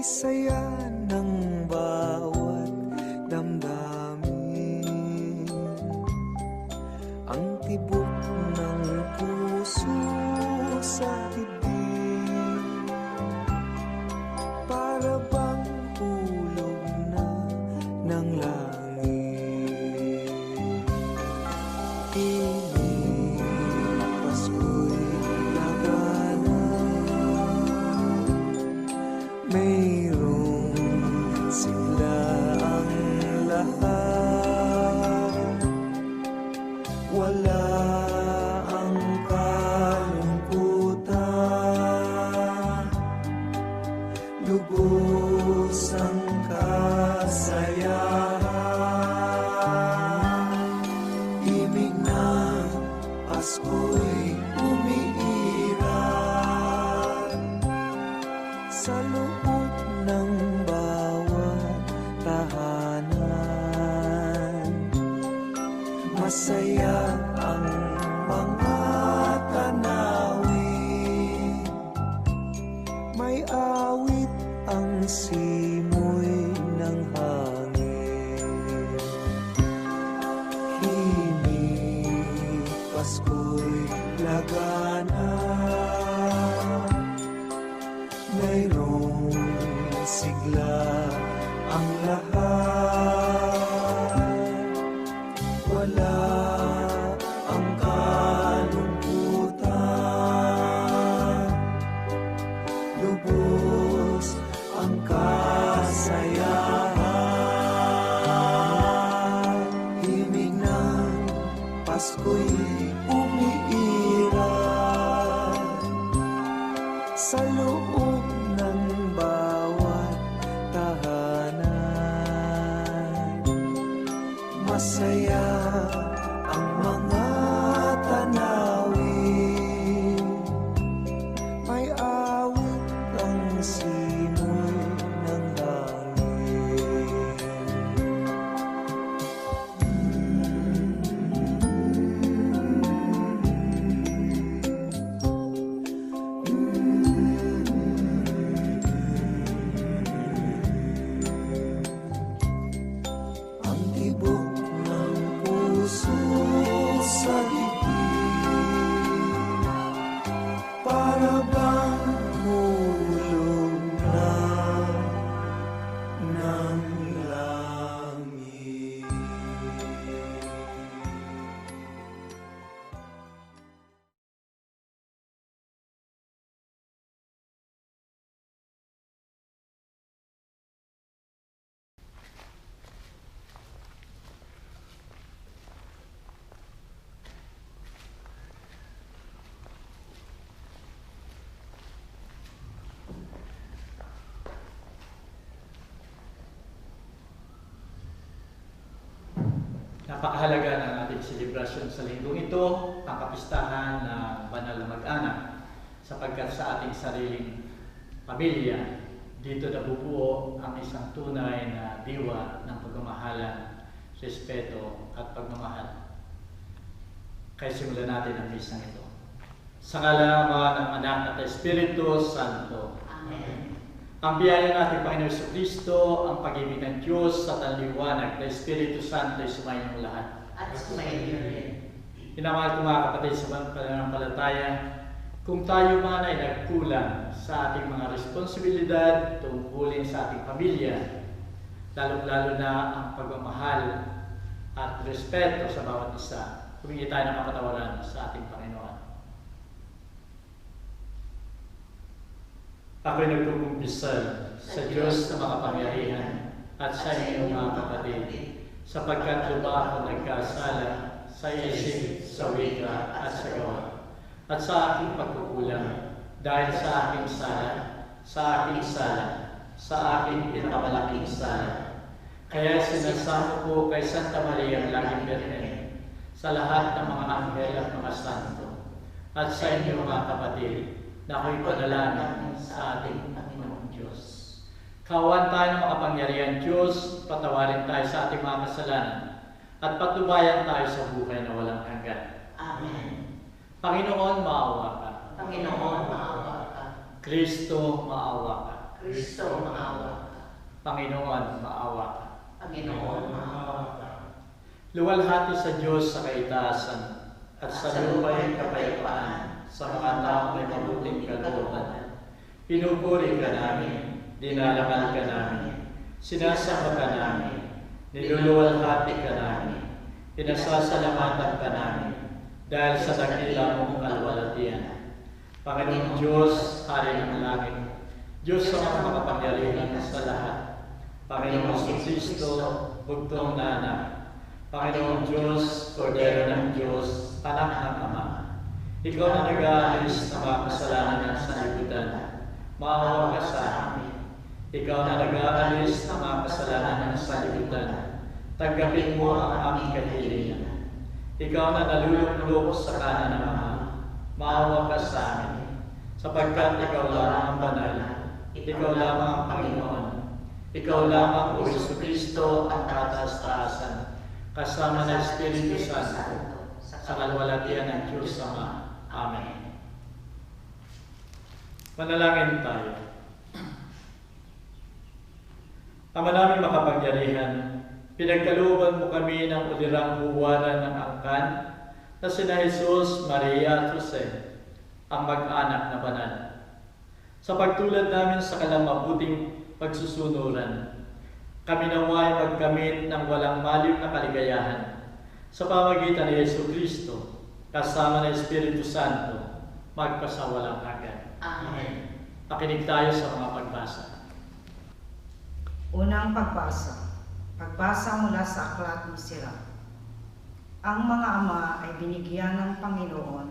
may saya ng bawat damdamin. Ang tibok ng puso sa dibdib, para bang hulog na ng langit. Tinig Pasko'y lagana, mayroong sigla ang lahat. Wala ang kalungkutan, lubos ang kasayahan. Himig ng Pasko'y umiiral sa loob ng bawat tahanan. Masaya ang mga tanawin, may awit ang simoy ng hangin. Himig Pasko'y lagana, mayroong sigla ang lahat. Wala ang kalungkutan, lubos ang kasayahan. Himig ng Pasko'y umiiral sa loob ng bawat tahanan. Masaya ang mga tanawin, may awit ang simoy ng hangin. Ang tibok ng puso sa dibdib, para bang hulog na ng langit. Napakahalaga ng ating selebrasyon sa linggong ito, ang kapistahan ng banal na mag-anak, sapagkat sa ating sariling pamilya, dito nabubuo ang isang tunay na diwa ng pagmamahalan, respeto at pagmamahal. Kaya simulan natin ang misang ito. Sa ngala ng Anak at Espiritu Santo. Amen. Ang biyaya natin, Panginoon Jesucristo, ang pag-ibig ng Diyos at ang liwanag ng Espiritu Santo ay sumayin ng lahat. At sumayin rin. Minamahal ko mga kapatid sa pananampalataya, kung tayo man ay nagkulang sa ating mga responsibilidad tungkulin sa ating pamilya, lalo-lalo na ang pagmamahal at respeto sa bawat isa, humingi tayo ng kapatawaran sa ating Panginoon. Ako'y nagkukumpisal sa Diyos na makapangyarihan at sa inyong mga kapatid, sapagkat luba ako nagkasala sa isip, sa wika at sa gawa, at sa aking pagkukulang, dahil sa aking sala, sa aking pinakamalaking sala. Kaya sinasamo ko kay Santa Maria ang Laging Birhen, sa lahat ng mga anghel at mga santo, at sa inyong mga kapatid, na ako'y padalanan sa ating Panginoong Diyos. Kawan tayo ng makapangyarihan Diyos, patawarin tayo sa ating mga kasalanan, at patubayan tayo sa buhay na walang hanggan. Amen. Panginoon, maawa ka. Panginoon, maawa ka. Kristo, maawa ka. Kristo, maawa ka. Panginoon, maawa. Panginoon, maawa ka. Luwalhati sa Diyos sa kaitaasan at sa lupa'y kapayapaan sa mga taong may mabuting kalooban. Pinupuri ka namin, dinalaman ka namin, sinasamba ka namin, niluluwalhati ka namin, pinasasalamatan ka namin, dahil sa dakila mong kalwalhatian. Panginoong Diyos, Hari ng langit, Diyos sa mga makapangyarihan sa lahat, Panginoong Kristo, bugtong na anak, Panginoong Diyos, Kordero ng Diyos, Anak ng Ama, Ikaw na nag-aalis ng mga kasalanan ng sanlibutan, maawa ka sa amin. Ikaw na nag-aalis ng mga kasalanan ng sanlibutan, tanggapin mo ang aming kahilingan. Ikaw na nalulunok sa kanan ng Ama, maawa ka sa amin, sapagkat Ikaw lamang ang banal, Ikaw lamang ang Panginoon, Ikaw lamang o Jesucristo ang kataas-taasan, kasama ng Espiritu Santo, sa kalwalhatian ng Diyos Ama. Amen. Manalangin tayo. Ama namin makapangyarihan, pinagkalooban mo kami ng ulirang buwanan ng angkan na sina Jesus, Maria at Jose, ang mag-anak na banal. Sa pagtulad namin sa kanilang mabuting pagsusunuran, kami naway magkamit ng walang maliw na kaligayahan sa pamagitan ni Jesucristo, kasama ng Espiritu Santo, magpasawalang hanggan. Amen. Pakinig tayo sa mga pagbasa. Unang pagbasa. Pagbasa mula sa Aklat ni Sirach. Ang mga ama ay binigyan ng Panginoon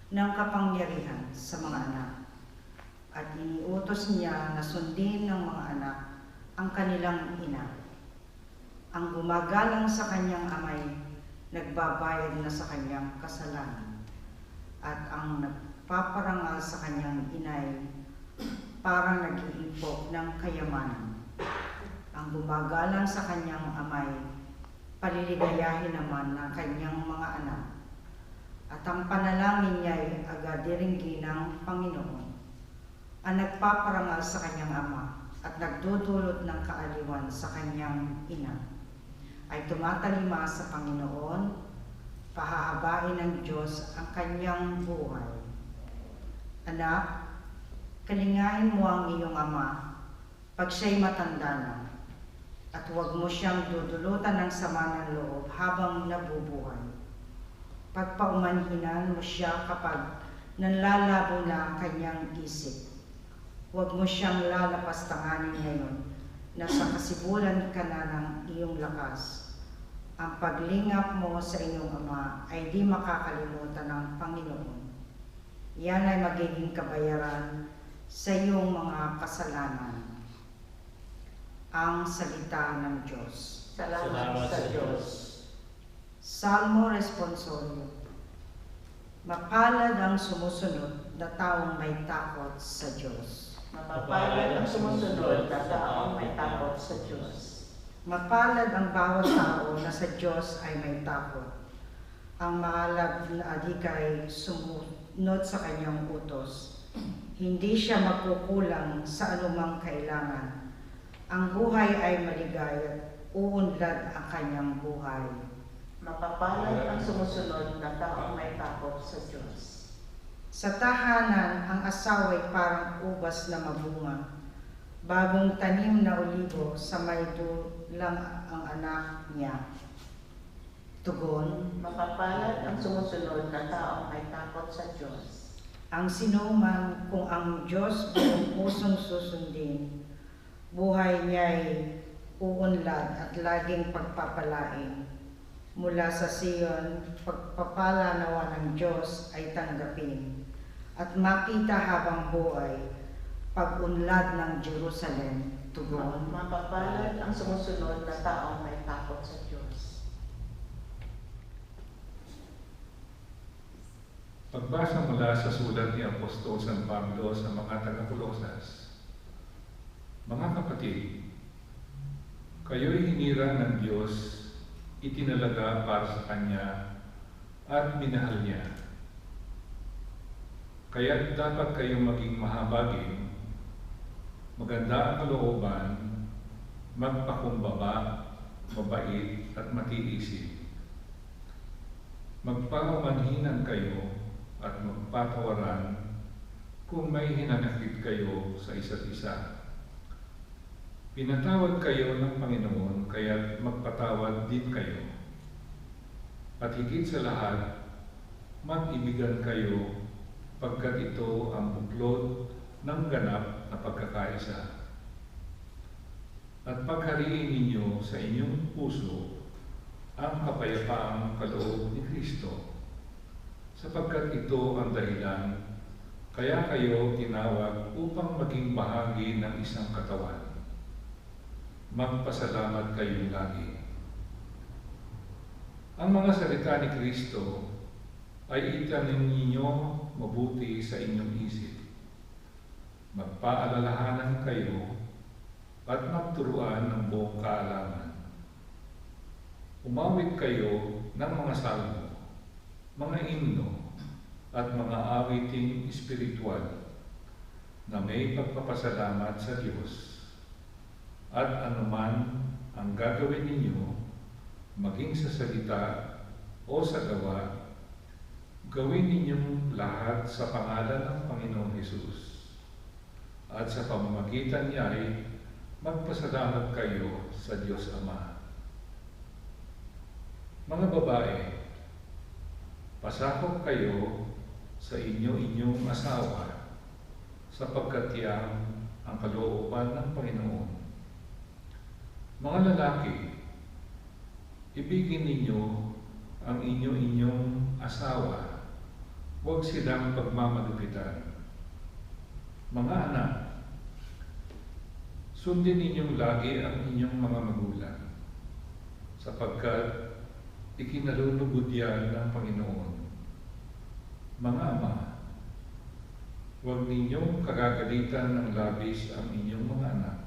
ng kapangyarihan sa mga anak, at iniutos niya na sundin ng mga anak ang kanilang ina. Ang gumagalang sa kanyang amay, nagbabayad na sa kanyang kasalanan, at ang nagpaparangal sa kanyang inay, parang nag-iimpok ng kayamanan. Ang gumagalang sa kanyang amay, paliligayahin naman ng kanyang mga anak, at ang panalangin niya ay agad-diringgin ng Panginoon. Ang nagpaparangal sa kanyang ama at nagdudulot ng kaaliwan sa kanyang ina ay tumatalima sa Panginoon, pahahabain ng Diyos ang kanyang buhay. Anak, kalingain mo ang iyong ama pag siya'y matanda na, at huwag mo siyang dudulutan ng sama ng loob habang nabubuhay. Pagpaumanhinan mo siya kapag nanlalabo na ang kanyang isip. Huwag mo siyang lalapastanganin ngayon na sa kasibulan ka na ng iyong lakas. Ang paglingap mo sa iyong ama ay di makakalimutan ng Panginoon. Yan ay magiging kabayaran sa iyong mga kasalanan. Ang salita ng Diyos. Salamat sa Diyos. Salmo Responsorio. Mapalad ang sumusunod na taong may takot sa Diyos. Mapapalad ang sumusunod na taong may takot sa Diyos. Mapalad ang bawat tao na sa Diyos ay may takot. Ang maalab na adikay sumunod sa kanyang utos. Hindi siya magkukulang sa anumang kailangan. Ang buhay ay maligaya, uunlad ang kanyang buhay. Mapapalad ang sumusunod na taong may takot sa Diyos. Sa tahanan, ang asawa ay parang ubas na mabunga. Bagong tanim na olibo sa may dulang ang anak niya. Tugon, Mapapalad ang sumusunod na taong may takot sa Diyos. ang sinuman kung ang Diyos buong pusong susundin, buhay niya'y uunlad at laging pagpapalain. Mula sa Sion, pagpapala nawa ng Diyos ay tanggapin, at makita habang buhay, pag-unlad ng Jerusalem. Tugon, Mapapalad ang sumusunod na taong may takot sa Diyos. Pagbasa mula sa sulat ni Apostol San Pablo sa mga taga-Colosas. Mga kapatid, kayo'y hinirang ng Diyos, itinalaga para sa Kanya at minahal Niya. Kaya dapat kayong maging mahabagin, maganda ang kalooban, magpakumbaba, mabait at matiisip. Magpamamanhinan kayo at magpatawaran kung may hinanakit kayo sa isa't isa. Pinatawad kayo ng Panginoon, kaya magpatawad din kayo. At higit sa lahat, mag-ibigan kayo pagkat ito ang buklod ng ganap na pagkakaisa. At paghariin ninyo sa inyong puso ang kapayapaang kaloob ni Kristo, sapagkat ito ang dahilan kaya kayo tinawag upang maging bahagi ng isang katawan. Magpasalamat kayo lagi. Ang mga salita ni Kristo ay itanim ninyo mabuti sa inyong isip. Magpaalalahanan kayo at magturuan ng buong kaalaman. Umawit kayo ng mga salmo, mga himno, at mga awiting espiritual na may pagpapasalamat sa Diyos. At anuman ang gagawin ninyo, maging sa salita o sa gawa, gawin ninyong lahat sa pangalan ng Panginoong Hesus. At sa pamamagitan niya ay magpasalamat kayo sa Diyos Ama. Mga babae, pasakop kayo sa inyong asawa sapagkat yan ang kalooban ng Panginoon. Mga lalaki, ibigin ninyo ang inyong asawa, huwag silang pagmamalupitan. Mga anak, sundin ninyong lagi ang inyong mga magulang, sapagkat ikinalulugod yan ng Panginoon. Mga ama, huwag ninyong kagagalitan ng labis ang inyong mga anak,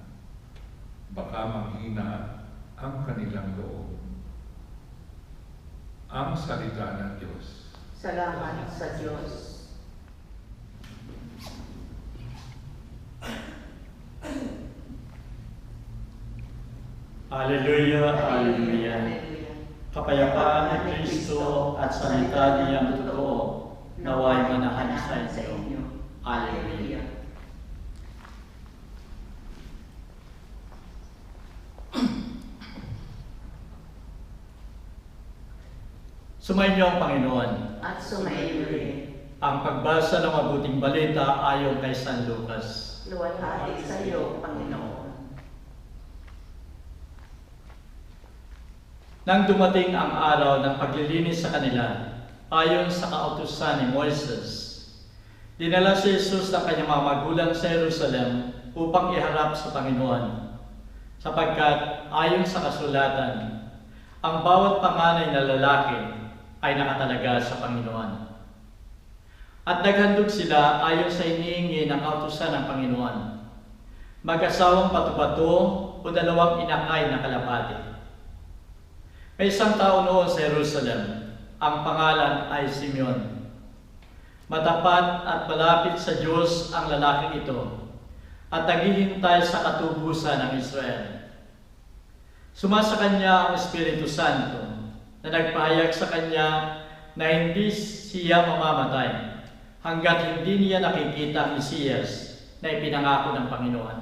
baka manghina ang kanilang loob. Ang salita ng Diyos. Salamat sa Diyos. Hallelujah, Hallelujah. Kapayapaan ni Kristo at salita niyang totoo, naway manahan sa inyo. Hallelujah. Sumainyo ang Panginoon. At sumainyo rin. Ang pagbasa ng mabuting balita ayon kay San Lucas. Luwalhati sa iyo, Panginoon. Nang dumating ang araw ng paglilinis sa kanila, ayon sa kautusan ni Moises, dinala si Jesus ng kanyang mga magulang sa Jerusalem upang iharap sa Panginoon, sapagkat ayon sa kasulatan, ang bawat panganay na lalaki ay nakatalaga sa Panginoon. At naghandog sila ayon sa inihingi ng kautusan ng Panginoon, mag-asawang patu-patu o dalawang inakay na kalapati. May isang tao noon sa Jerusalem, ang pangalan ay Simeon. Matapat at malapit sa Diyos ang lalaking ito, at naghihintay sa katubusan ng Israel. Sumasa kanya ang Espiritu Santo, na nagpahayag sa kanya na hindi siya mamamatay, hanggat hindi niya nakikita ang Mesiyas na ipinangako ng Panginoon.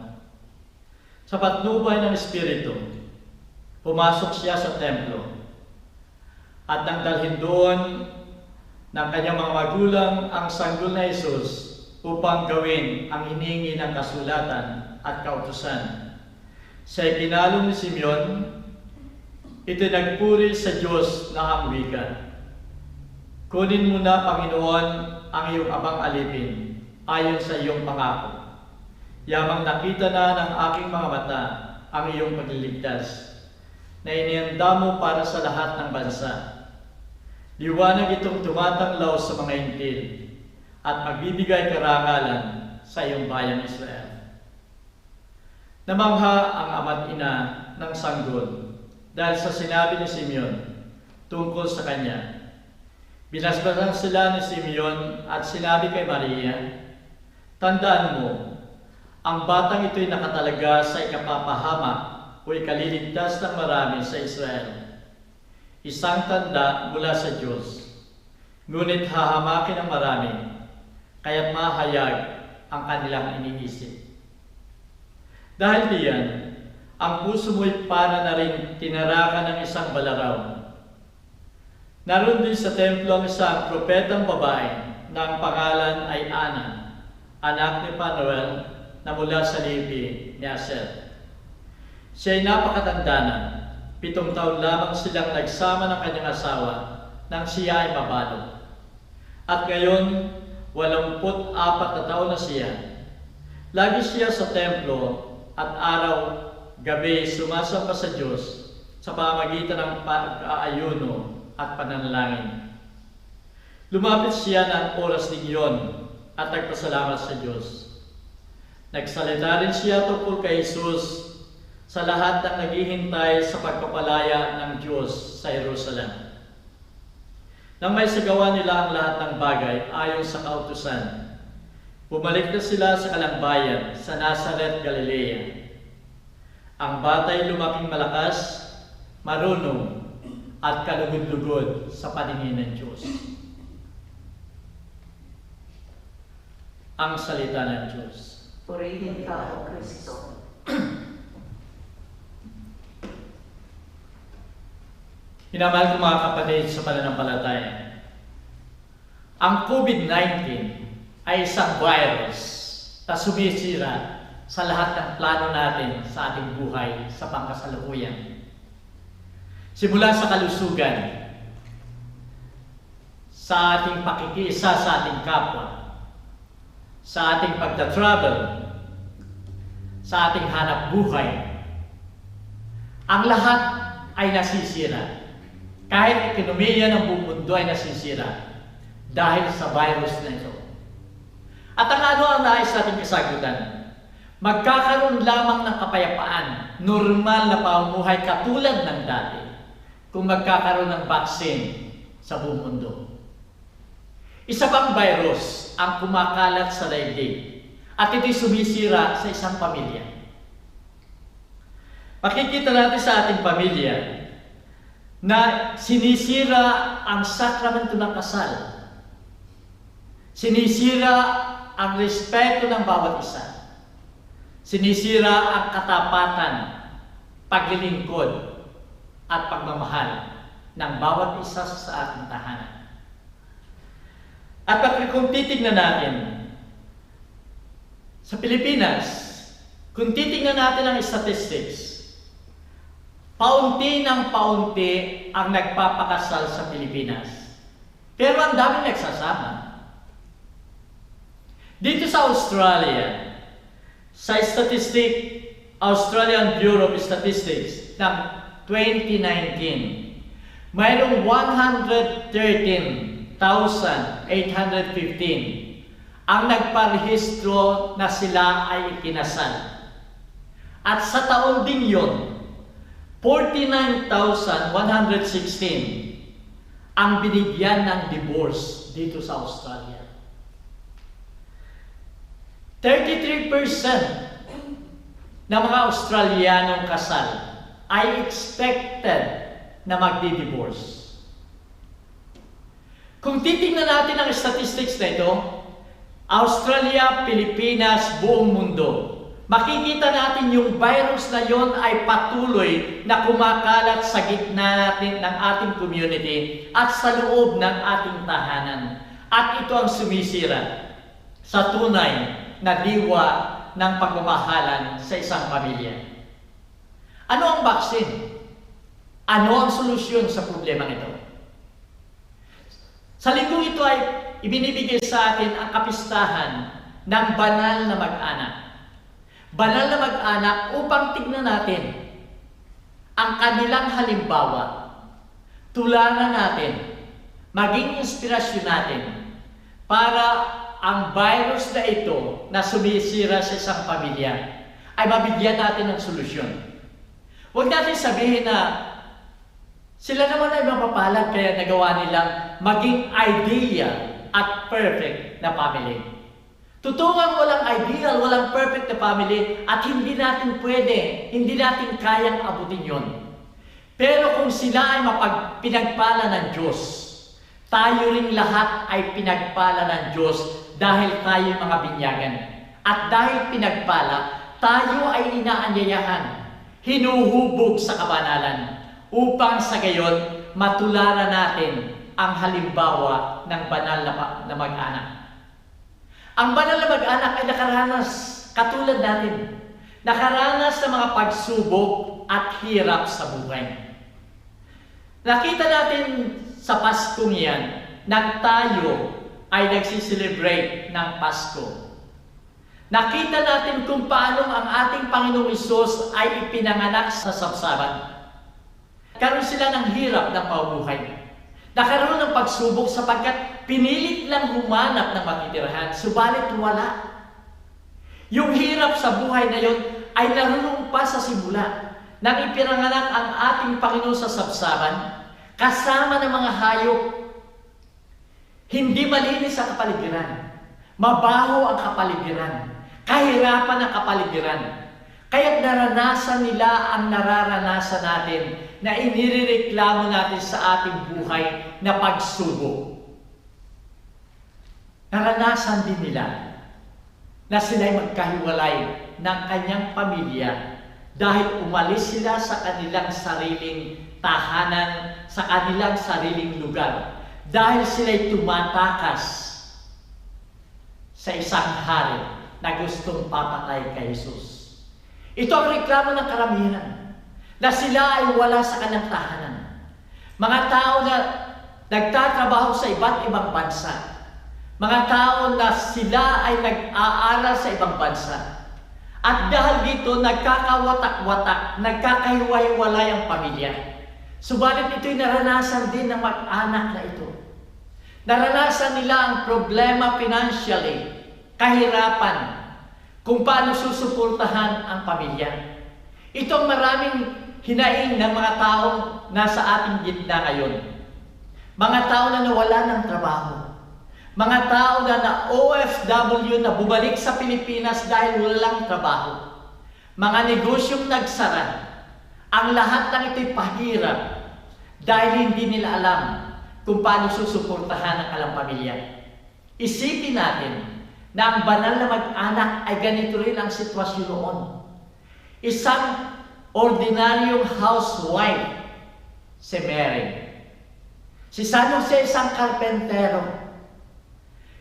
Sa patnubay ng Espiritu, pumasok siya sa templo at nang dalhin doon ng kanyang mga magulang ang sanggol na Jesus upang gawin ang hiningi ng kasulatan at kautusan. Sa ikinalong ni Simeon, ito nagpuri sa Diyos na ang wika. Kunin mo na, Panginoon, ang iyong abang alipin ayon sa iyong pangako. Yamang nakita na ng aking mga mata ang iyong pagliligtas, na inihanda mo para sa lahat ng bansa. Liwanag itong tumatanglaw sa mga intil at magbibigay karangalan sa iyong bayang Israel. Namangha ang ama't ina ng sanggol dahil sa sinabi ni Simeon tungkol sa kanya. Binasbasan sila ni Simeon at sinabi kay Maria, "Tandaan mo, Ang batang ito'y nakatalaga sa ikapapahamak o ikaliligtas ng marami sa Israel. Isang tanda mula sa Diyos, ngunit hahamakin ang marami, kaya't mahayag ang kanilang iniisip. Dahil diyan, ang puso mo'y para na rin tinarakan ng isang balaraw. Naroon din sa templo ang isang propetang babae na ang pangalan ay Ana, anak ni Panuel na mula sa lipi ni Aser. Siya'y napakatanda na, 7 taon lamang silang nagsama ng kanyang asawa nang siya ay mabalo. At ngayon, 84 na taon na siya. Lagi siya sa templo at araw-gabi sumasamba sa Diyos sa pamamagitan ng pag-aayuno at pananalangin. Lumapit siya ng oras din iyon at nagpasalamat sa Diyos. Nagsalita rin siya tungkol kay Jesus sa lahat ng naghihintay sa pagpapalaya ng Diyos sa Jerusalem. Nang may sagawa nila ang lahat ng bagay ayon sa kautusan, bumalik na sila sa kalambayan sa Nazaret, Galilea. Ang bata'y lumaking malakas, marunong, at kalugod-lugod sa paningin ng Diyos. Ang salita ng Diyos. Purihin ka, O Kristo. Minamahal ko mga kapatid sa pananampalataya, ang COVID-19 ay isang virus na sumisira sa lahat ng plano natin sa ating buhay sa pangkasalukuyan. Simula sa kalusugan, sa ating pakikiisa sa ating kapwa, sa ating pagta-travel, sa ating hanap buhay, ang lahat ay nasisira. Kahit ekonomiya ng buong mundo ay nasisira dahil sa virus na ito. At ang nais natin kasagutan? Magkakaroon lamang ng kapayapaan, normal na pamumuhay katulad ng dati kung magkakaroon ng vaccine sa buong mundo. Isa pang virus ang kumakalat sa daigdig at ito'y sumisira sa isang pamilya. Makikita natin sa ating pamilya na sinisira ang sakramento ng kasal. Sinisira ang respeto ng bawat isa. Sinisira ang katapatan, paglilingkod, at pagmamahal ng bawat isa sa ating tahanan. At kung titignan natin sa Pilipinas, kung titignan natin ang statistics, paunti ng paunti ang nagpapakasal sa Pilipinas. Pero ang daming nagsasama. Dito sa Australia, sa Australian Bureau of Statistics ng 2019, mayroong 113,815 ang nagparehistro na sila ay ikinasal. At sa taon din yun, 49,116 ang binigyan ng divorce dito sa Australia. 33% ng mga Australianong kasal ay expected na magdi-divorce. Kung titingnan natin ang statistics na ito, Australia, Pilipinas, buong mundo, makikita natin yung virus na yon ay patuloy na kumakalat sa gitna natin ng ating community at sa loob ng ating tahanan. At ito ang sumisira sa tunay na diwa ng pagmamahalan sa isang pamilya. Ano ang vaccine? Ano ang solusyon sa problema ito? Sa linggong ito ay ibinibigay sa atin ang kapistahan ng banal na mag-anak. Banal na mag-anak upang tignan natin ang kanilang halimbawa, tularan natin, maging inspirasyon natin para ang virus na ito na sumisira sa isang pamilya ay mabigyan natin ng solusyon. Huwag natin sabihin na sila naman ay mapapalad kaya nagawa nilang maging ideal at perfect na family. Totoong walang ideal, walang perfect na family at hindi natin kayang abutin yon. Pero kung sila ay pinagpala ng Diyos, tayo ring lahat ay pinagpala ng Diyos dahil tayo mga binyagan. At dahil pinagpala, tayo ay inaanyayahan, hinuhubog sa kabanalan, upang sa gayon matularan natin ang halimbawa ng banal na mag-anak. Ang banal na mag-anak ay nakaranas katulad natin. Nakaranas ng mga pagsubok at hirap sa buhay. Nakita natin sa Paskong yan nang tayo ay nagsiselebrate ng Pasko. Nakita natin kung paano ang ating Panginoong Hesus ay ipinanganak sa sabsaban. Karoon sila ng hirap ng pamumuhay. Nakaroon ng pagsubok sapagkat pinilit lang humanap ng matitirahan, subalit wala. Yung hirap sa buhay na yon ay naroon pa sa simula nang ipinanganak ang ating Panginoon sa sabsaban, kasama ng mga hayop. Hindi malinis ang kapaligiran. Mabaho ang kapaligiran. Kahirapan ang kapaligiran. Kaya naranasan nila ang nararanasan natin na inireklamo natin sa ating buhay na pagsubok. Naranasan din nila na sila'y magkahiwalay ng kanyang pamilya dahil umalis sila sa kanilang sariling tahanan, sa kanilang sariling lugar. Dahil sila'y tumatakas sa isang hari na gustong papatay kay Jesus. Ito ang reklamo ng karamihan, na sila ay wala sa kanyang tahanan. Mga tao na nagtatrabaho sa iba't ibang bansa. Mga tao na sila ay nag-aaral sa ibang bansa. At dahil dito, nagkakawatak-watak, nagkakahiwa-hiwalay ang pamilya. Subalit ito'y naranasan din ng mag-anak na ito. Naranasan nila ang problema financially, kahirapan, kung paano susuportahan ang pamilya. Ito ang maraming hinaing ng mga taong nasa ating gitna ngayon. Mga tao na nawala ng trabaho. Mga tao na OFW na bumalik sa Pilipinas dahil walang trabaho. Mga negosyong nagsara. Ang lahat ng ito'y pahirap dahil hindi nila alam kung paano susuportahan ang kanilang pamilya. Isipin natin na ang banal na mag-anak ay ganito rin ang sitwasyon noon. Isang ordinaryong housewife, si Mary. Si San Jose, isang karpentero.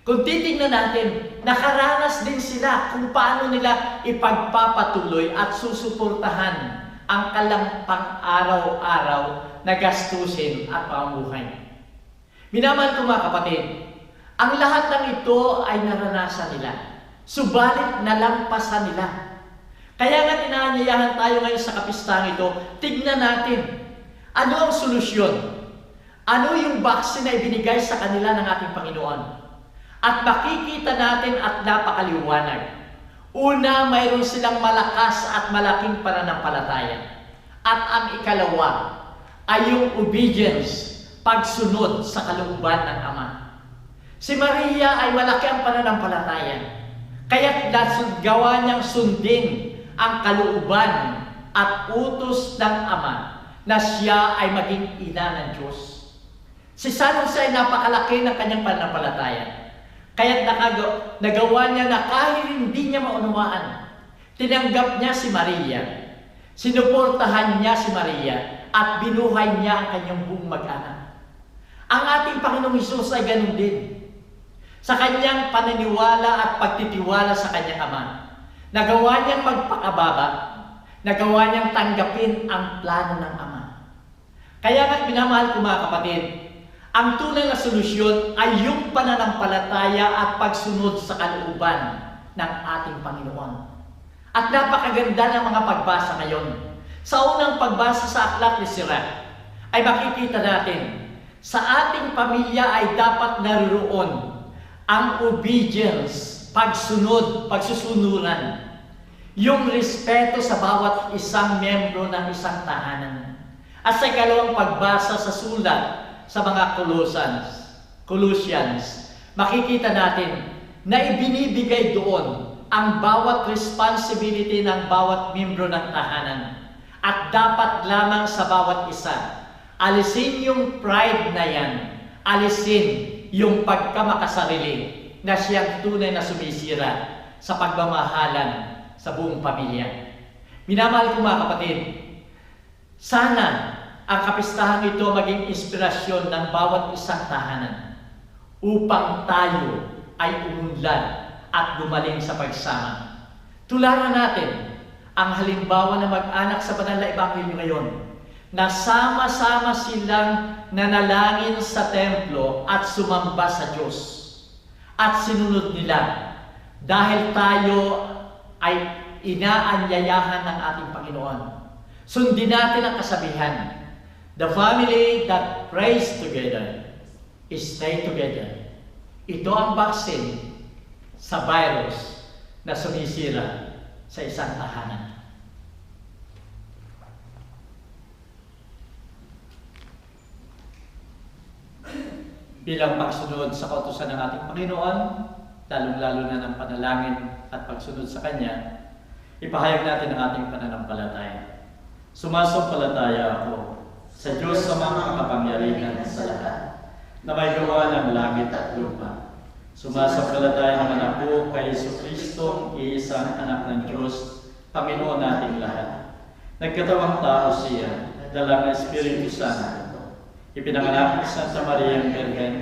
Kung titingnan natin, nakaranas din sila kung paano nila ipagpapatuloy at susuportahan ang kalang pang-araw-araw na gastusin at pamumuhay. Minamahal ko mga kapatid, ang lahat ng ito ay naranasan nila, subalit nalampasan nila. Kaya nga inaanyayahan tayo ngayon sa kapistang ito, tignan natin, ano ang solusyon? Ano yung vaccine na ibinigay sa kanila ng ating Panginoon? At makikita natin at napakaliwanag. Una, mayroon silang malakas at malaking pananampalataya. At ang ikalawa ay yung obedience, pagsunod sa kalooban ng Ama. Si Maria ay malaki ang pananampalataya. Kaya't gawa niyang sundin ang kalooban at utos ng Ama na siya ay maging ina ng Diyos. Si San Jose ay napakalaki ng kanyang pananampalataya. Kaya't nagawa niya na kahit hindi niya maunawaan, tinanggap niya si Maria, sinuportahan niya si Maria, at binuhay niya ang kanyang buong mag-anak. Ang ating Panginoong Hesus ay ganun din. Sa kanyang paniniwala at pagtitiwala sa kanyang Ama, nagawa niyang magpakababa, nagawa niyang tanggapin ang plano ng Ama. Kaya nga't minamahal ko mga kapatid, ang tunay na solusyon ay yung pananampalataya at pagsunod sa kalooban ng ating Panginoon. At napakaganda ng mga pagbasa ngayon. Sa unang pagbasa sa Aklat ni Sirach, ay makikita natin, sa ating pamilya ay dapat naroon ang obedience, pagsunod, pagsusunuran, yung respeto sa bawat isang membro ng isang tahanan. At sa ikalawang pagbasa sa sulat sa mga Colossians, makikita natin na ibinibigay doon ang bawat responsibility ng bawat membro ng tahanan. At dapat lamang sa bawat isa, alisin yung pride na yan, alisin yung pagkamakasarili na siyang tunay na sumisira sa pagmamahalan sa buong pamilya. Minamahal ko mga kapatid, sana ang kapistahan ito maging inspirasyon ng bawat isang tahanan upang tayo ay umunlad at gumaling sa pagsama. Tularan natin ang halimbawa ng mag-anak sa banal na ebanghelyo ngayon, na sama-sama silang nanalangin sa templo at sumamba sa Diyos. At sinunod nila dahil tayo ay inaanyayahan ng ating Panginoon. Sundin natin ang kasabihan, the family that prays together stay together. Ito ang vaccine sa virus na sumisira sa isang tahanan. Bilang pagsunod sa kautusan ng ating Panginoon, lalong-lalo na ng panalangin at pagsunod sa Kanya, ipahayag natin ang ating pananampalataya. Sumasampalataya ako sa Diyos sa mga makapangyarihan sa lahat, na may gawa ng langit at lupa. Sumasampalataya naman ako kay Jesucristo, iisang anak ng Diyos, Panginoon nating lahat. Nagkatawang tao siya, dala ng Espiritu Santo. Ipinanganak ni Santa Maria ang Birhen,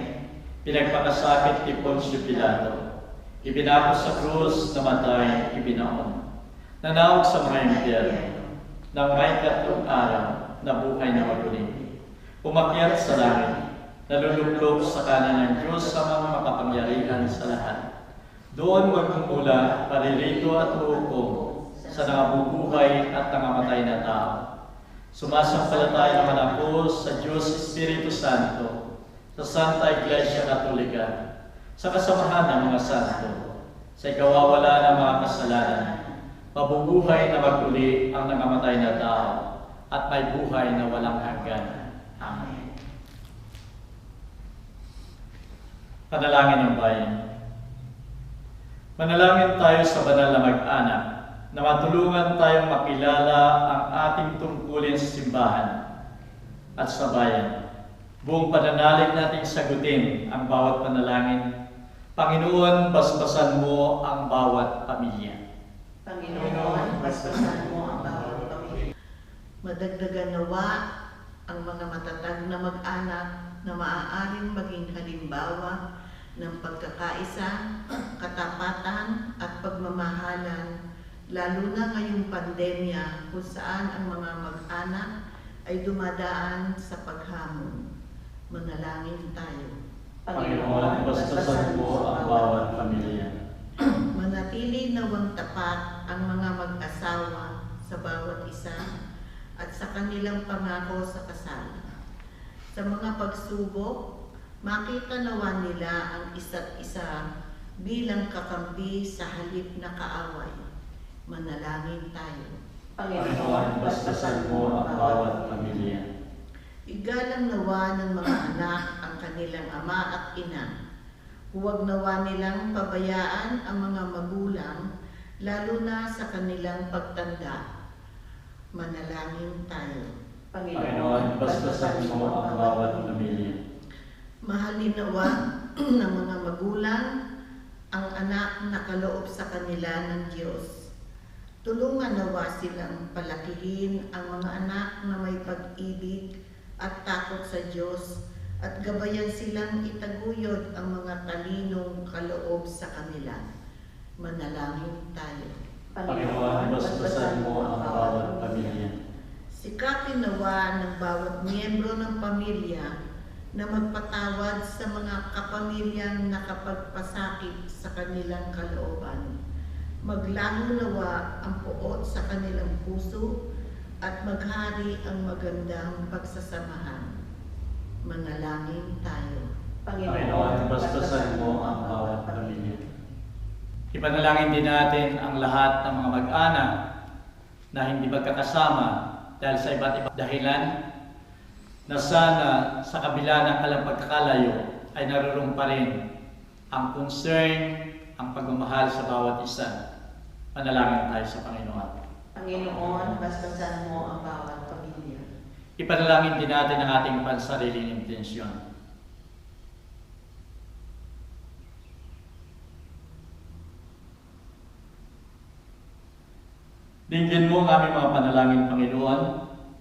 pinagpakasakit ni Poncio Pilato, ibinako sa krus, namatay, ibinaon, nanawag sa mga impyerno, nang may 3 araw na buhay na maguli, umakyat sa langit, naluluklok sa kanan ng Diyos sa mga makapangyarihan sa lahat. Doon magmumula, paririto at hukom sa nangabubuhay at nangamatay na tao. Sumasampalataya naman ako sa Diyos Espiritu Santo, sa Santa Iglesia Katolika, sa kasamahan ng mga santo, sa ikawawala ng mga kasalanan, mabubuhay na maguli ang nangamatay na tao, at may buhay na walang hanggan. Amen. Panalangin ng bayan. Manalangin tayo sa banal na mag-anak, na matulungan tayong makilala ang ating tungkulin sa simbahan at sa bayan. Buong pananalig nating sagutin ang bawat panalangin. Panginoon, basbasan mo ang bawat pamilya. Panginoon, basbasan mo ang bawat pamilya. Madagdagan nawa ang mga matatag na mag-anak na maaaring maging halimbawa ng pagkakaisa, katapatan at pagmamahalan, lalo na ngayong pandemya kung saan ang mga mag-anak ay dumadaan sa paghamon. Manalangin tayo. Panginoon, basbasan mo ang bawat pamilya. Manatili nawang tapat ang mga mag-asawa sa bawat isa at sa kanilang pangako sa kasal. Sa mga pagsubok, makita nawa nila ang isa't isa bilang kakampi sa halip na kaaway. Manalangin tayo. Panginoon, basbasan mo ang bawat pamilya. Igalang nawa ng mga anak ang kanilang ama at ina. Huwag nawa nilang pabayaan ang mga magulang, lalo na sa kanilang pagtanda. Manalangin tayo. Panginoon, basbasan mo ang bawat pamilya. Mahalin nawa ng mga magulang ang anak na kaloob sa kanila ng Diyos. Tulungan nawa silang palakihin ang mga anak na may pag-ibig at takot sa Diyos, at gabayan silang itaguyod ang mga talinong kaloob sa kanila. Manalangin tayo. Panginoon, basbasan mo ang bawat pamilya. Sikapin nawa ng bawat miyembro ng pamilya na magpatawad sa mga kapamilyang nakapagpasakit sa kanilang kalooban. Maglaho nawa ang puot sa kanilang puso at maghari ang magandang pagsasamahan. Manalangin tayo. Panginoon, basbasan mo ang bawat pamilya. Ipanalangin din natin ang lahat ng mga mag-anak na hindi magkakasama dahil sa iba't ibang dahilan, na sana sa kabila ng alang pagkakalayo ay naroon pa rin ang concern, ang pagmamahal sa bawat isa. Manalangin tayo sa Panginoon. Panginoon, basbasan mo ang bawat pamilya. Ipanalangin din natin ang ating pansariling intensyon. Dinggin mo ang aming mga panalangin, Panginoon.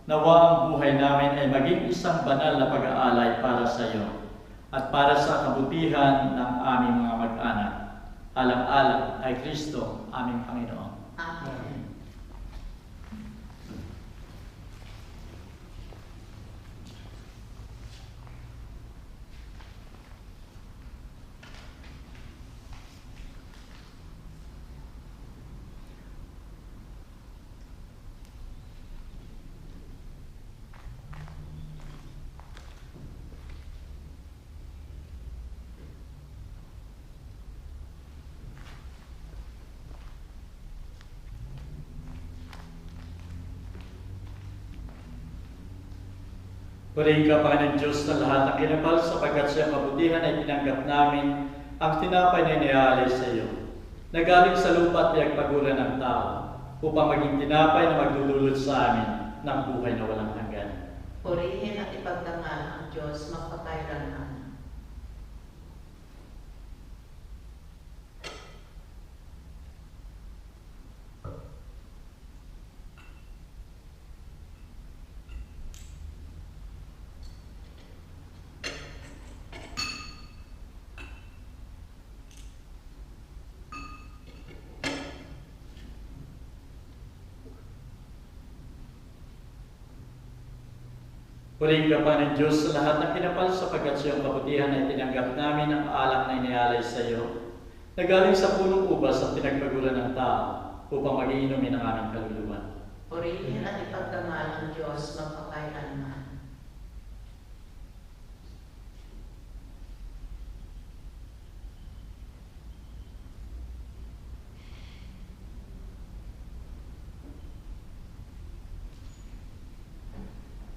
Nawa ang buhay namin ay maging isang banal na pag-aalay para sa iyo at para sa kabutihan ng aming mga mag-anak. Alang-alang ay Kristo, aming Panginoon. Amen. Purihin ka, Panginoon Diyos, na lahat ng kinapal sapagkat sa kabutihan ay tinanggap namin ang tinapay na iniaalay sa iyo, na galing sa lupa at pinagpaguran ng tao, upang maging tinapay na magdudulot sa amin ng buhay na walang hanggan. Purihin at ipagdangal ang Diyos magpakailanman. Purihin ka, Panginoon Diyos, sa lahat ng kinapal sapagkat sa iyong kabutihan ay tinanggap namin ang alak na inialay sa iyo, na galing sa punong ubas at pinagpaguran ng tao, upang magiinumin ang aming kaluluwa. Purihin at ipagdangal ang Diyos magpakailanman.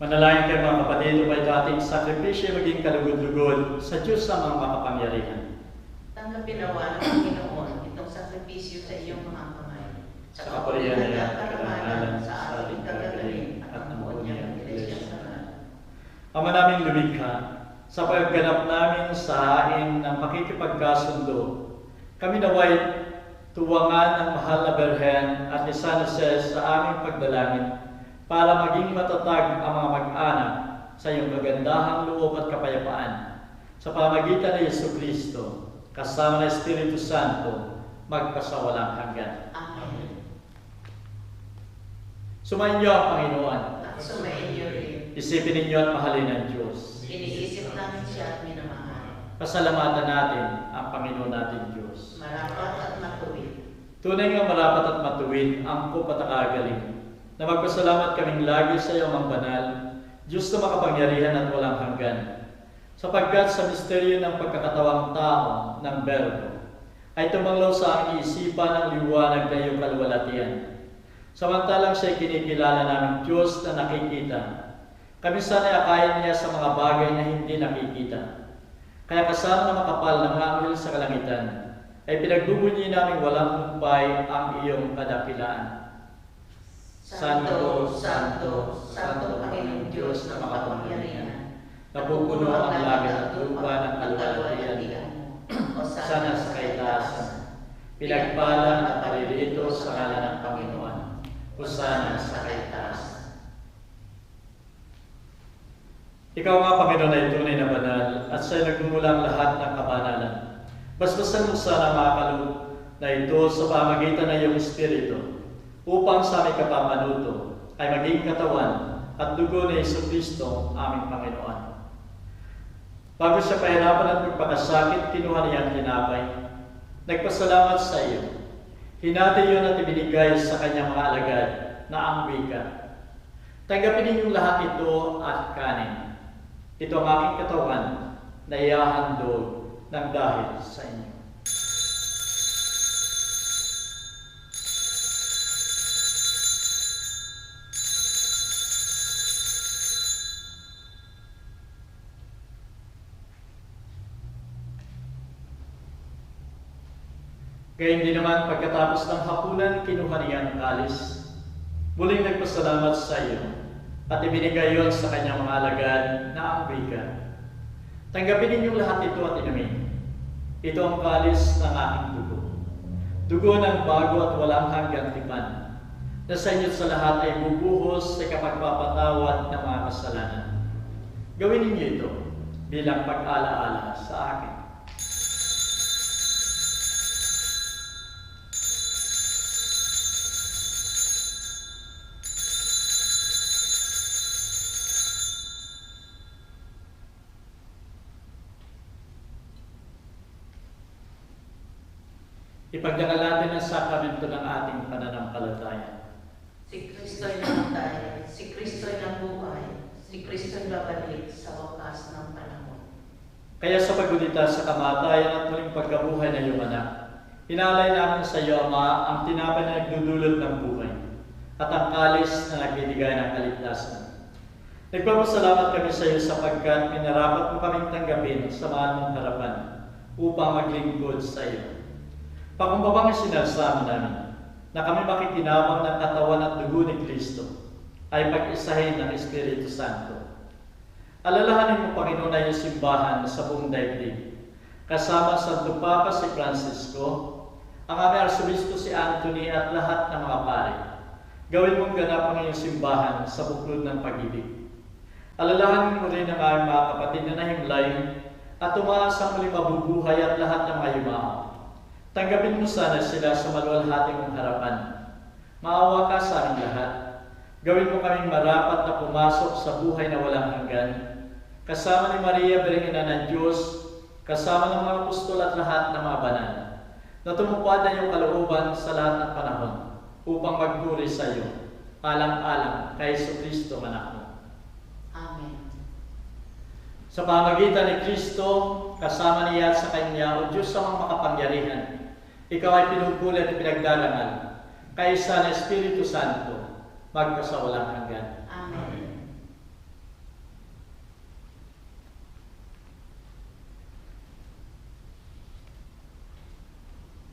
Manalangin kayo, mga kapatid, upang dating sakripisyo maging kalugod-lugod sa Diyos sa mga makapangyarihan. Tanggapin nawa ng Panginoon itong sakripisyo sa iyong mga kamay. Sa kapurihan niya at karangalan karangalan sa ating kagagaling at ang buong niyang Iglesia sa Lahat. Ama naming lumikha, sa pagganap namin sa hain ng pakikipagkasundo, kami naway tuwangan ang mahal na Berhen at ni San Jose sa aming pagdalangin para maging matatag ang mga mag-anak sa iyong kagandahang loob at kapayapaan sa pamagitan ng Yesu Kristo, kasama ng Espiritu Santo, magpasawalang hanggan. Amen. Sumayin niyo ang Panginoon. At sumayin niyo rin. Isipin ninyo at mahalin ng Diyos. Iniisip namin siya at minamahal. Pasalamatan natin ang Panginoon natin Diyos. Marapat at matuwid. Tunay nga marapat at matuwid ang kupatakaagaling, na magpasalamat kaming lagi sa iyo, Amang Banal, Diyos na makapangyarihan at walang hanggan, sapagkat sa misteryo ng pagkakatawang tao ng Berbo ay tumanglaw sa aming isipan ang liwanag na iyong kaluwalhatian. Samantalang siya'y kinikilala naming Diyos na nakikita, kami sana'y akayin niya sa mga bagay na hindi nakikita. Kaya kasama na makapal ng anghel sa kalangitan, ay pinagbubunyi namin walang humpay ang iyong kadakilaan. Santo, Santo, Santo Panginoong Diyos na makapangyarihan. Napupuno ang langit at lupa ng kaluwalhatian. Sana sa kaitaasan. Pinagpala at paririto sa ngalan ng Panginoon. Hosana sa kaitaasan. Ikaw nga, Panginoon, ay tunay na banal at sa'yo nagmumula ang lahat ng kabanalan. Basbasan mo sana mga kaloob na ito sa pamagitan ng iyong Espiritu, upang sa aming kapamanuto ay maging katawan at dugo ni Yesu Kristo, aming Panginoon. Bago siya pahirapan at magpakasakit, kinuha niya ang tinapay. Nagpasalamat sa iyo. Hinati yun at ibinigay sa kanyang mga alagad na ang wika. Tanggapin ninyong lahat ito at kanin. Ito ang aking katawan na ihahandog ng dahil sa inyo. Gayun din naman pagkatapos ng hapunan, kinuha niya ang kalis. Muling nagpasalamat sa iyo at ibinigay yon sa kanyang mga alagad na ang wika. Tanggapin ninyong lahat ito at inumin. Ito ang kalis ng aking dugo. Dugo ng bago at walang hanggang tipan, na sa inyo sa lahat ay bubuhos sa kapagpapatawad ng mga kasalanan. Gawin ninyo ito bilang pag-alaala sa akin. Ipagdangal natin ang sakramento ng ating pananampalataya. Si Kristo'y namatay, si Kristo'y nabuhay, si Kristo'y babalik sa wakas ng panahon. Kaya sa paggunita sa kamatayan at muling pagkabuhay ng iyong anak, inaalay namin sa iyo, Ama, ang tinapay na nagdudulot ng buhay at ang kalis na nagbibigay ng kaligtasan. Nagpapasalamat kami sa iyo sapagkat minarapat mo kaming tanggapin sa mahal mong harapan upang maglingkod sa iyo. Pakumbabang sinasama namin na kami makikinabang ng katawan at dugo ni Kristo ay pag-isahin ng Espiritu Santo. Alalahanin mo, Panginoon, na iyong simbahan sa buong daigdig, kasama Santo Papa si Francisco, ang aming Arsobispo si Anthony at lahat ng mga pari. Gawin mong ganap ang iyong simbahan sa buklod ng pag-ibig. Alalahanin mo rin ang aming mga kapatid na nahimlay at umaasang muli mabubuhay at lahat ng mga yumao. Tanggapin mo sana sila sa maluwalhati mong harapan. Maawa ka sa aming lahat. Gawin mo kaming marapat na pumasok sa buhay na walang hanggan. Kasama ni Maria, Birhena ng Diyos, kasama ng mga apostol at lahat ng mga banal, na tumupad na iyong kalooban sa lahat ng panahon upang magpuri sa iyo, alang-alang kay Jesucristo, anak mo. Amen. Sa pamamagitan ni Kristo, kasama niya at sa Kanya, o Diyos sa mga makapangyarihan, ikaw ay pinugpulan at pinagdarangal, kaysa ng Espiritu Santo, magpasawalang hanggan. Amen.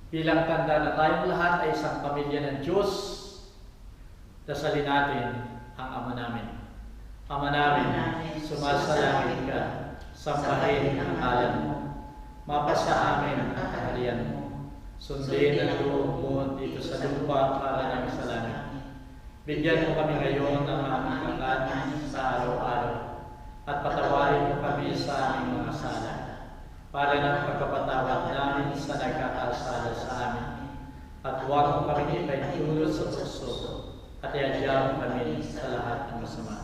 Bilang tanda na tayong lahat ay isang pamilya ng Diyos, dasalin natin ang Ama namin. Ama namin, sumasalangit ka, sambahin ang ngalan mo, mapasa amin ang kaharian mo, sundin ang loob mo dito sa lupa para ng sa langit. Bigyan mo kami ngayon ng aming kakanin sa araw-araw, at patawarin mo kami sa aming mga sala, para ng pagkapatawad namin sa nagkakasala sa amin, at huwag mo kami ipaitulot sa tukso, at iadya mo kami sa lahat ng masama.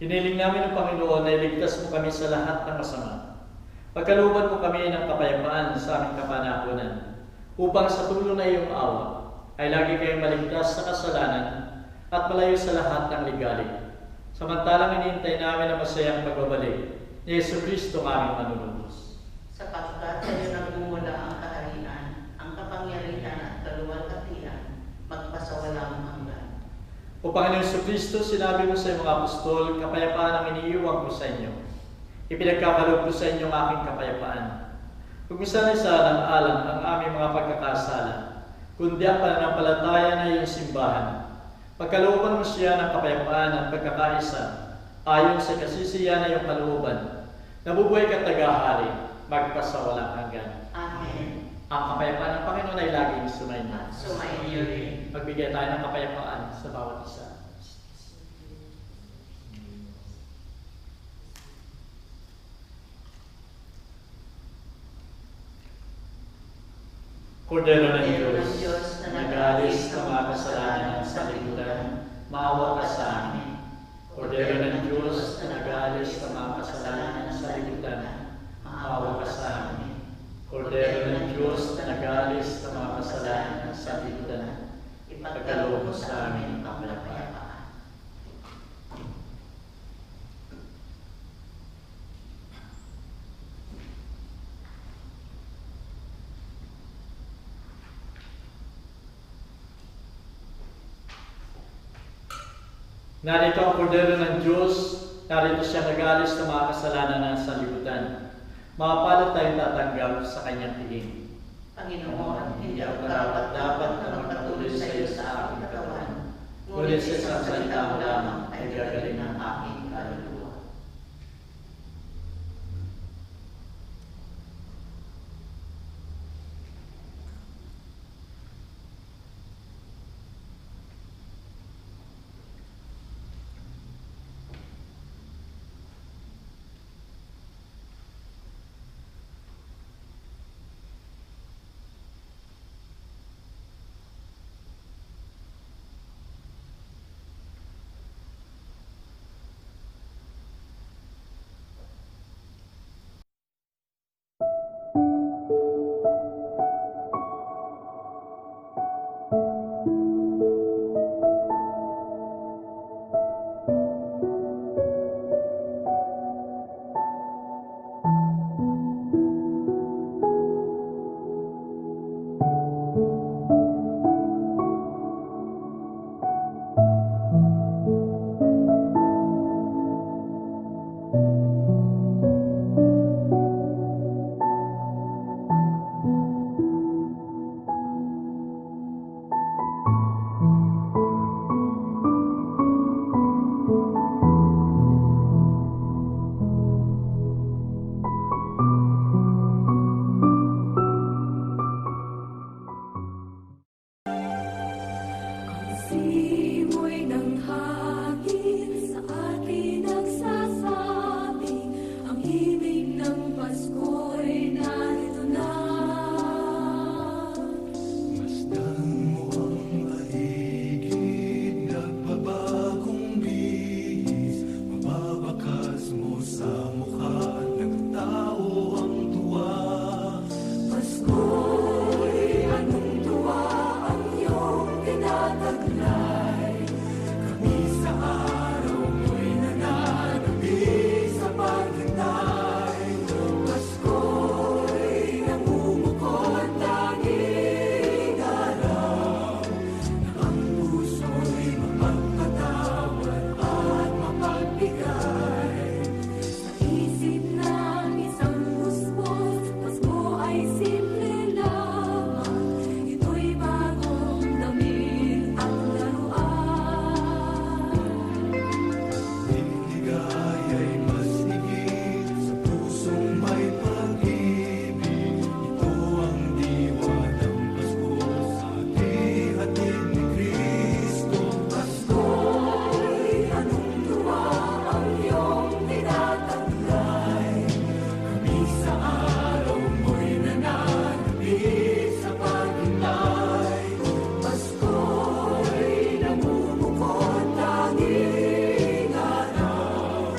Hiniling namin ng Panginoon na iligtas mo kami sa lahat ng masama. Pagkalooban mo kami ng kapayapaan sa aming kapanahunan, upang sa tulong na iyong awa ay lagi kayong maligtas sa kasalanan at malayo sa lahat ng ligalig. Samantalang hinihintay namin ang masayang pagbabalik ni Jesucristo, aming manunubos. Sapagkat sa iyo nagmumula ang kaharian, ang kapangyarihan at kaluwalhatian, magpasawalang hanggan. O Panginoon Jesucristo, sinabi mo sa iyong mga apostol, kapayapaan ang iniiwan ko sa inyo. Ipinagkakaloob ko sa inyo ang aking kapayapaan. Huwag misalang-alang ang aming mga pagkakasala, kundi ang pananampalataya na iyong simbahan. Pagkalooban mo siya ng kapayapaan at pagkakaisa, ayon sa kasisiyan na iyong kalooban, nabubuhay ka tagahari, magpasawalang hanggan. Amen. Ang kapayapaan ng Panginoon ay laging sumainyo. At sumainyo rin. Magbigay tayo ng kapayapaan sa bawat isa. Kordero ng Diyos, na nag-aalis ng mga kasalanan sa libutan, maawa ka sa amin. Kordero ng Diyos, na nag-aalis ng mga kasalanan sa libutan, maawa ka sa amin. Kordero ng Diyos, na nag-aalis ng mga kasalanan sa libutan, ipagkaloob mo sa amin ang kapayapaan. Narito ang Kordero ng Diyos, narito siya nag-aalis ng mga kasalanan sa libutan. Mapalad tayong tatanggap sa kanyang tingin. Panginoon, hindi ako dapat na magpatuloy sa iyo sa aking katawan. Ngunit sa isang salita mo lamang ay gagaling ang aking kaluluwa. Simoy ng hangin sa atin nagsasabi, ang himig ng Pasko'y narito na. Masdan mo ang mahigit, nagbabagong bihis, mababakas mo sa mukha ng tao ang tuwa. Pasko'y anong tuwa ang iyong tinataglay, Kami sa araw mo'y nananabik sa paghintay. Pasko'y namumukod tanging araw, Na ang puso'y mapagpatawad at mapagbigay. sa isip ng isang puspos, Pasko ay simple lamang, ito'y bagong damit at laruan. Ligaya'y mas higit sa pusong may pag-ibig. Ito ang diwa ng Pasko sa hati-hatid ni Kristo. Pasko'y anong tuwa ang iyong tinataglay, Kami sa araw mo'y nananabik sa paghintay. Pasko'y namumukod tanging araw,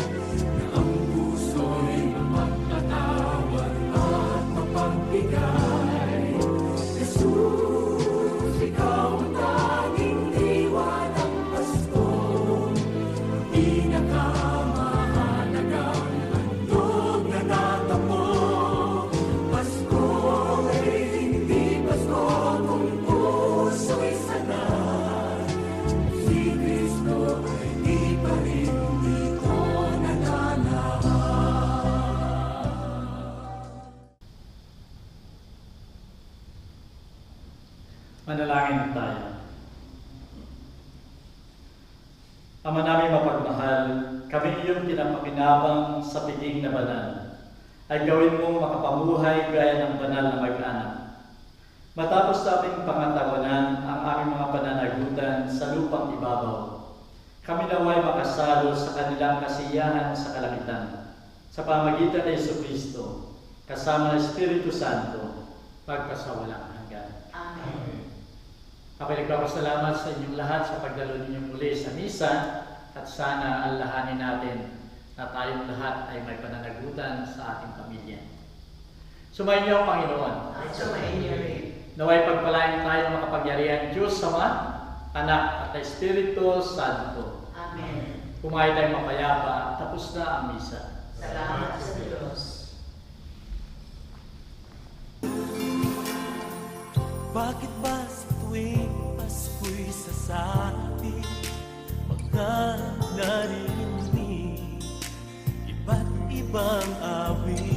Na ang puso'y mapagpatawad at mapagbigay. Jesus, ikaw ang tanging diwa ng Pasko, Pinakamahalagang handog na natamo. Pasko'y hindi Pasko kung puso'y sanay, Si Kristo ay di pa rin dito nananahan. Manalangin tayo. Ama namin mapagmahal, kami iyong pinapakinabang sa piging na banal, ay gawin mong makapamuhay gaya ng banal na mag-anak. Matapos naming pangatawanan ang aming mga pananagutan sa lupang ibabaw, kami naway makasalo sa kanilang kasiyahan sa kalangitan, sa pamagitan ng Jesucristo, kasama ng Espiritu Santo, pagkasawalang hanggan. Amen. Ako'y nagpapasalamat sa inyong lahat sa pagdalo ninyong muli sa misa at sana alalahanin natin na tayong lahat ay may pananagutan sa ating pamilya. Sumayin niyo ang Panginoon. At sumainyo rin. Naway pagpalain tayo ng makapangyarihan Diyos Ama, Anak at Espiritu Santo. Amen. Kumain tayong mapayapa, tapos na ang misa. Salamat sa Diyos. Bakit ba sa tuwing Pasko'y sasabi, mga naririnig iba't ibang awit?